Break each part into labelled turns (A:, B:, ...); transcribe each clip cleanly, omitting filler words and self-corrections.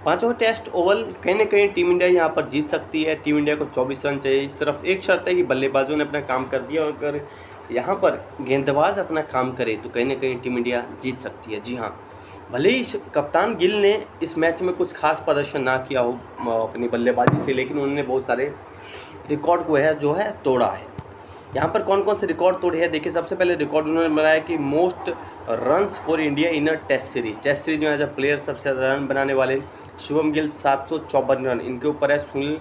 A: पांचवा test Oval कहीं ना कहीं टीम इंडिया यहाँ पर जीत सकती है। टीम इंडिया को 24 रन चाहिए। सिर्फ एक शर्त है कि बल्लेबाजों ने अपना काम कर दिया और अगर यहाँ पर गेंदबाज अपना काम करे तो कहीं ना कहीं टीम इंडिया जीत सकती है। जी हाँ, भले ही कप्तान गिल ने इस मैच में कुछ खास प्रदर्शन ना किया हो अपनी बल्लेबाजी से, लेकिन उन्होंने बहुत सारे रिकॉर्ड को है जो है तोड़ा है। यहाँ पर कौन कौन से रिकॉर्ड तोड़े हैं देखिए। सबसे पहले रिकॉर्ड उन्होंने बनाया कि most runs for India in a test series. Test series में एज अ प्लेयर सबसे ज़्यादा रन बनाने वाले शुभम गिल 754 रन, इनके ऊपर है सुनील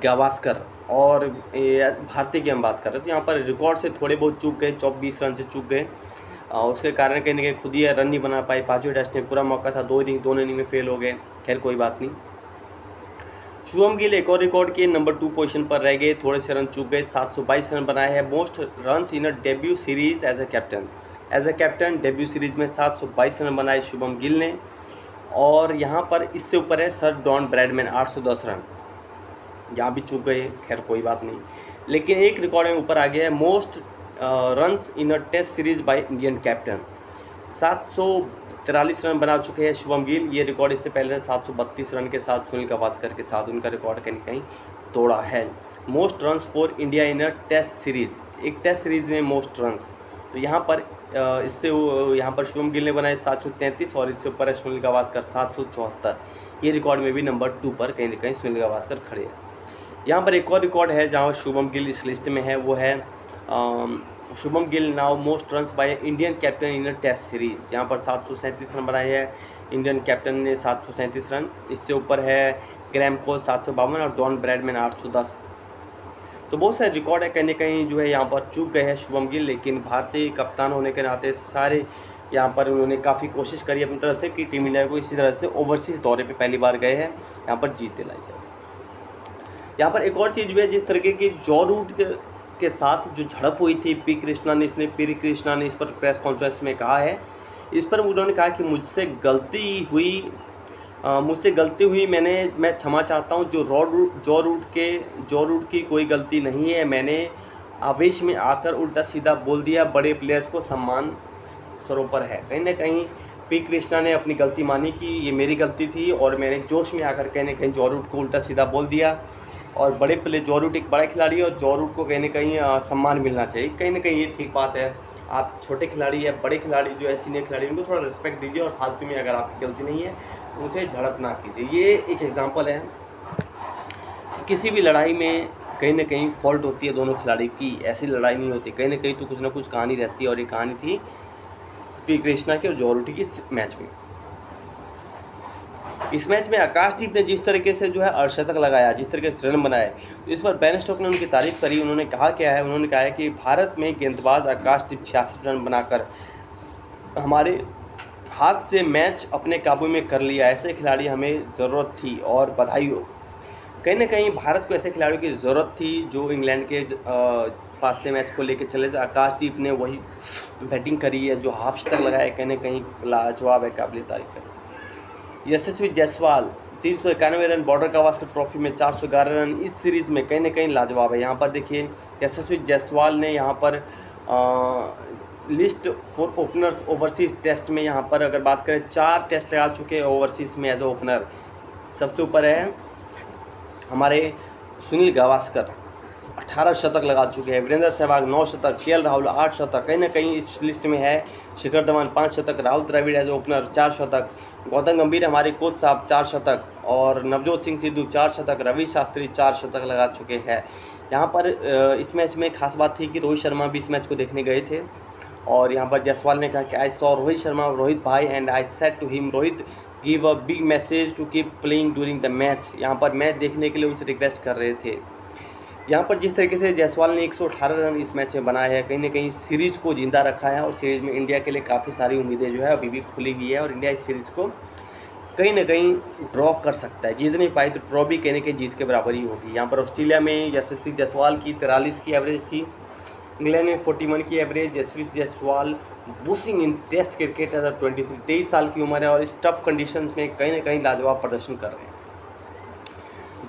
A: गावस्कर। और भारतीय की हम बात कर रहे हैं तो यहाँ पर रिकॉर्ड से थोड़े बहुत चूक गए, 24 रन से चूक गए। उसके कारण कहीं ना कहीं खुद ही रन नहीं बना पाए। पाँचवें टेस्ट में पूरा मौका था, दोनों इनिंग में फेल हो गए। खैर कोई बात नहीं। शुभम गिल एक और रिकॉर्ड किए, नंबर 2 पोजीशन पर रह गए, थोड़े से रन चूक गए। 722 रन बनाए हैं। Most runs in a debut series as a captain debut series में 722 रन बनाए शुभम गिल ने। और यहाँ पर इससे ऊपर है सर डॉन ब्रैडमैन 810 रन, यहाँ भी चूक गए। खैर कोई बात नहीं, लेकिन एक रिकॉर्ड में ऊपर आ गया है most runs in a test series by Indian captain. 743 run बना चुके हैं शुभम गिल। ये रिकॉर्ड इससे पहले 732 रन के साथ सुनील गावस्कर के साथ उनका रिकॉर्ड कहीं कहीं तोड़ा है। Most runs for India in a test series, एक टेस्ट सीरीज़ में मोस्ट रन्स, तो यहाँ पर इससे यहाँ पर शुभम गिल ने बनाए 733 और इससे ऊपर है सुनील गावस्कर 774। ये रिकॉर्ड में भी नंबर 2 पर कहीं ना कहीं सुनील गावस्कर खड़े हैं। यहाँ पर एक और रिकॉर्ड है जहाँ शुभम गिल इस लिस्ट में है, वो है Shubman Gill now most runs by Indian captain in a test series. यहाँ पर 737 रन बनाए हैं इंडियन कैप्टन ने, 737 रन। इससे ऊपर है ग्रैम कोल 752 और डॉन ब्रैडमैन 810। तो बहुत सारे रिकॉर्ड है, कहीं ना कहीं जो है यहाँ पर चूक गए हैं शुभम गिल, लेकिन भारतीय कप्तान होने के नाते सारे यहाँ पर उन्होंने काफ़ी कोशिश करी अपनी तरफ से कि टीम इंडिया को इसी तरह से ओवरसीज़ दौरे पे पहली बार गए हैं, यहाँ पर जीत दिलाई जाए। यहाँ पर एक और चीज़ भी है, जिस तरीके की जॉ रूट के साथ जो झड़प हुई थी पी कृष्णा ने इस पर प्रेस कॉन्फ्रेंस में कहा है। इस पर उन्होंने कहा कि मुझसे गलती हुई, मैं क्षमा चाहता हूँ। जॉ रूट की कोई गलती नहीं है। मैंने आवेश में आकर उल्टा सीधा बोल दिया। बड़े प्लेयर्स को सम्मान सरोपर है। कहीं ना कहीं पी कृष्णा ने अपनी गलती मानी कि ये मेरी गलती थी और मैंने जोश में आकर कहीं ना कहीं जॉ रूट को उल्टा सीधा बोल दिया। और बड़े प्ले जॉ रूट एक बड़ा खिलाड़ी है और जॉ रूट को कहीं ना कहीं सम्मान मिलना चाहिए। कहीं ना कहीं ये ठीक बात है। आप छोटे खिलाड़ी या बड़े खिलाड़ी जो है सीनियर खिलाड़ी, उनको थोड़ा रिस्पेक्ट दीजिए और फालतू में अगर आपकी गलती नहीं है उनसे झड़प ना कीजिए। ये एक एग्जांपल है। किसी भी लड़ाई में कहीं ना कहीं फॉल्ट होती है दोनों खिलाड़ी की, ऐसी लड़ाई नहीं होती। कहीं ना कहीं तो कुछ ना कुछ कहानी रहती है और ये कहानी थी पी कृष्णा की और जॉ रूट की मैच में। इस मैच में आकाशदीप ने जिस तरीके से जो है अर्धशतक लगाया, जिस तरीके से रन बनाए, तो इस पर बेन स्टोक्स ने उनकी तारीफ करी। उन्होंने कहा है कि भारत में गेंदबाज आकाशदीप 66 रन बनाकर हमारे हाथ से मैच अपने काबू में कर लिया। ऐसे खिलाड़ी हमें ज़रूरत थी और बधाई हो। कहीं ना कहीं भारत को ऐसे खिलाड़ियों की ज़रूरत थी जो इंग्लैंड के पास से मैच को लेकर चले थे। आकाशदीप ने वही बैटिंग करी है, जो हाफ शतक लगाए, कहीं ना कहीं लाजवाब है, काबिल तारीफ है। Yashasvi Jaiswal 391 run, Border Gavaskar Trophy में 411 रन, इस सीरीज़ में कहीं ना कहीं लाजवाब है। यहाँ पर देखिए यशस्वी जायसवाल ने यहाँ पर list for openers overseas test में यहाँ पर अगर बात करें 4 टेस्ट लगा चुके हैं ओवरसीज़ में एज ए ओपनर। सबसे ऊपर है हमारे सुनील गावस्कर 18 शतक लगा चुके हैं, वीरेंद्र सहवाग 9 शतक, के राहुल 8 शतक। कहीं ना कहीं इस लिस्ट में है शिखर धवन 5 शतक, राहुल द्रविड़ एज ओपनर 4 शतक, गौतम गंभीर हमारे कोच साहब 4 शतक और नवजोत सिंह सिद्धू 4 शतक, रवि शास्त्री 4 शतक लगा चुके हैं। यहाँ पर इस मैच में खास बात थी कि रोहित शर्मा भी इस मैच को देखने गए थे और यहाँ पर जायसवाल ने कहा कि आई सॉ रोहित भाई and I said to him Rohit give a big message to keep playing during the match. यहाँ पर मैच देखने के लिए उनसे रिक्वेस्ट कर रहे थे। यहाँ पर जिस तरीके से जायसवाल ने 118 रन इस मैच में बनाए हैं, कहीं ना कहीं सीरीज़ को जिंदा रखा है और सीरीज़ में इंडिया के लिए काफ़ी सारी उम्मीदें जो है अभी भी खुली हुई है और इंडिया इस सीरीज़ को कहीं ना कहीं ड्रॉ कर सकता है। जीत नहीं पाई तो ड्रॉ भी कहने के जीत के बराबर ही होगी। यहाँ पर ऑस्ट्रेलिया में यशस्वी जायसवाल की 43 की एवरेज थी, इंग्लैंड में 41 की एवरेज। यशस्वी जायसवाल बूसिंग इन टेस्ट क्रिकेट एज 23 साल की उम्र है और इस टफ कंडीशंस में कहीं ना कहीं लाजवाब प्रदर्शन कर रहे हैं।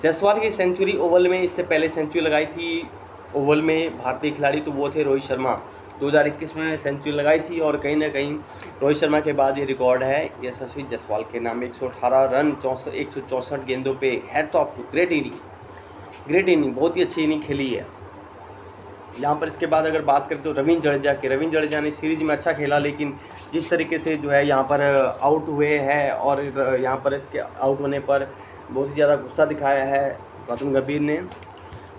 A: जायसवाल की सेंचुरी ओवल में इससे पहले सेंचुरी लगाई थी ओवल में भारतीय खिलाड़ी, तो वो थे रोहित शर्मा। 2021 में सेंचुरी लगाई थी और कहीं ना कहीं रोहित शर्मा के बाद ये रिकॉर्ड है यशस्वी जायसवाल के नाम। 118 रन 164 गेंदों पे, hats off to, great inning, बहुत ही अच्छी इनिंग खेली है यहाँ पर। इसके बाद अगर बात करें तो रविंद्र जडेजा ने सीरीज में अच्छा खेला, लेकिन जिस तरीके से जो है यहाँ पर आउट हुए हैं और यहाँ पर इसके आउट होने पर बहुत ही ज़्यादा गुस्सा दिखाया है गौतम गंभीर ने।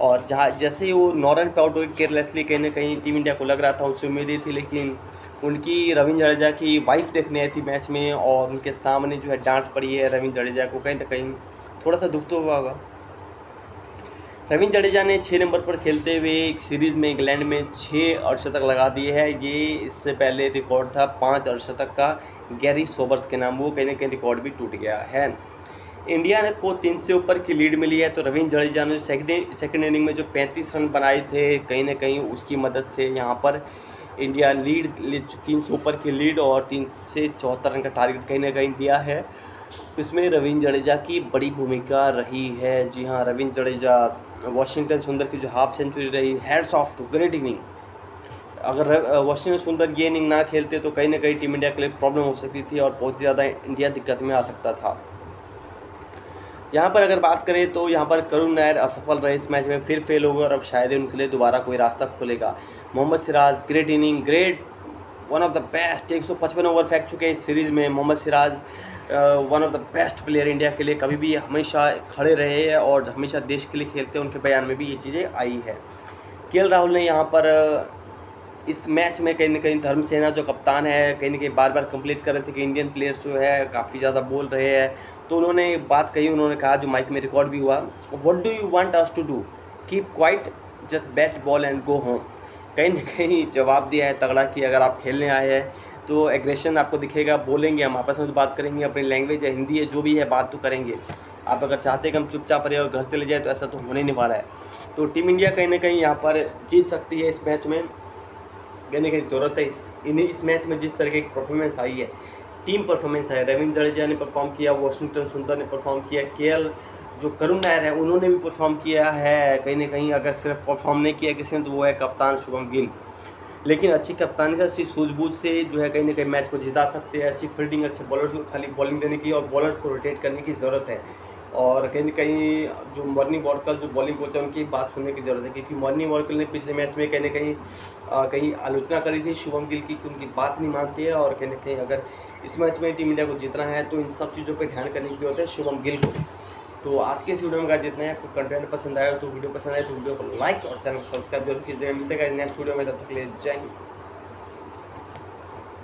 A: और जहाँ जैसे ही वो 9 रन पे आउट हुए केयरलेसली, कहीं ना कहीं टीम इंडिया को लग रहा था, उससे उम्मीदें थी, लेकिन उनकी रविंद्र जडेजा की वाइफ देखने आई थी मैच में और उनके सामने जो है डांट पड़ी है रविंद्र जडेजा को, कहीं ना कहीं थोड़ा सा दुख तो हुआ होगा। रविंद्र जडेजा ने 6 नंबर पर खेलते हुए एक सीरीज़ में इंग्लैंड में 6 अर्धशतक लगा दिए हैं। ये इससे पहले रिकॉर्ड था 5 अर्धशतक का गैरी सोबर्स के नाम, वो कहीं ना कहीं रिकॉर्ड भी टूट गया है। इंडिया ने को 3 से ऊपर की लीड मिली है, तो रविंद्र जडेजा ने सेकंड इनिंग में जो 35 रन बनाए थे, कहीं ना कहीं उसकी मदद से यहाँ पर इंडिया 3 से ऊपर की लीड और 3 से 74 रन का टारगेट कहीं ना कहीं दिया है। इसमें रविंद्र जडेजा की बड़ी भूमिका रही है। जी हाँ, रविंद्र जडेजा, वॉशिंगटन सुंदर की जो हाफ सेंचुरी रही, hats off to, great inning. अगर वॉशिंगटन सुंदर ये इनिंग ना खेलते तो कहीं ना कहीं टीम इंडिया के लिए प्रॉब्लम हो सकती थी और बहुत ज़्यादा इंडिया दिक्कत में आ सकता था। यहाँ पर अगर बात करें तो यहाँ पर करुण नायर असफल रहे इस मैच में, फिर फेल हो गए और अब शायद उनके लिए दोबारा कोई रास्ता खुलेगा। Mohammed Siraj, great inning, one of the best, 155 over फेंक चुके हैं इस सीरीज़ में। Mohammed Siraj one of the best player India के लिए, कभी भी हमेशा खड़े रहे हैं और हमेशा देश के लिए खेलते हैं, उनके बयान में भी ये चीज़ें आई है। केएल राहुल ने यहाँ पर इस मैच में कहीं ना कहीं धर्मसेना जो कप्तान है, कहीं ना कहीं बार बार कंप्लेंट कर रहे थे कि इंडियन प्लेयर्स जो है काफ़ी ज़्यादा बोल रहे हैं, तो उन्होंने बात कही, उन्होंने कहा जो माइक में रिकॉर्ड भी हुआ, what do you want us to do, keep quiet, just bat ball and go home. कहीं ना कहीं जवाब दिया है तगड़ा कि अगर आप खेलने आए हैं तो एग्रेशन आपको दिखेगा, बोलेंगे, हम आपस में तो बात करेंगे, अपनी लैंग्वेज है, हिंदी है, जो भी है बात तो करेंगे। आप अगर चाहते हैं कि हम चुपचाप रहे और घर चले जाए तो ऐसा तो होने नहीं वाला है। तो टीम इंडिया कहीं ना कहीं यहाँ पर जीत सकती है इस मैच में, कहने की ज़रूरत है। इस मैच में जिस तरह की परफॉर्मेंस आई है, टीम परफॉर्मेंस है, रविंद्र जडेजा ने परफॉर्म किया, वॉशिंगटन सुंदर ने परफॉर्म किया, केएल जो करुण नायर है उन्होंने भी परफॉर्म किया है। कहीं ना कहीं अगर सिर्फ परफॉर्म नहीं किया किसी ने तो वो है कप्तान शुभम गिल। लेकिन अच्छी कप्तानी से, अच्छी सूझबूझ से जो है कहीं ना कहीं मैच को जिता सकते हैं। अच्छी फील्डिंग, अच्छे बॉलर्स को खाली बॉलिंग देने की और बॉलर्स को रोटेट करने की ज़रूरत है। और कहीं ना कहीं जो मॉर्नी वॉर्कल जो बॉलिंग कोच है उनकी बात सुनने की ज़रूरत है, क्योंकि मॉर्नी वॉर्कल ने पिछले मैच में कहीं ना कहीं आलोचना करी थी शुभम गिल की कि उनकी बात नहीं मानती है। और कहीं ना कहीं अगर इस मैच में टीम इंडिया को जीतना है तो इन सब चीज़ों पर ध्यान करने की जरूरत है शुभम गिल को। तो आज के इस वीडियो में जितना है, आपको कंटेंट पसंद आया तो वीडियो पसंद आए तो वीडियो को लाइक और चैनल को सब्सक्राइब जरूर कीजिएगा। मिलते हैं नेक्स्ट वीडियो में, तब तक के लिए जय हिंद।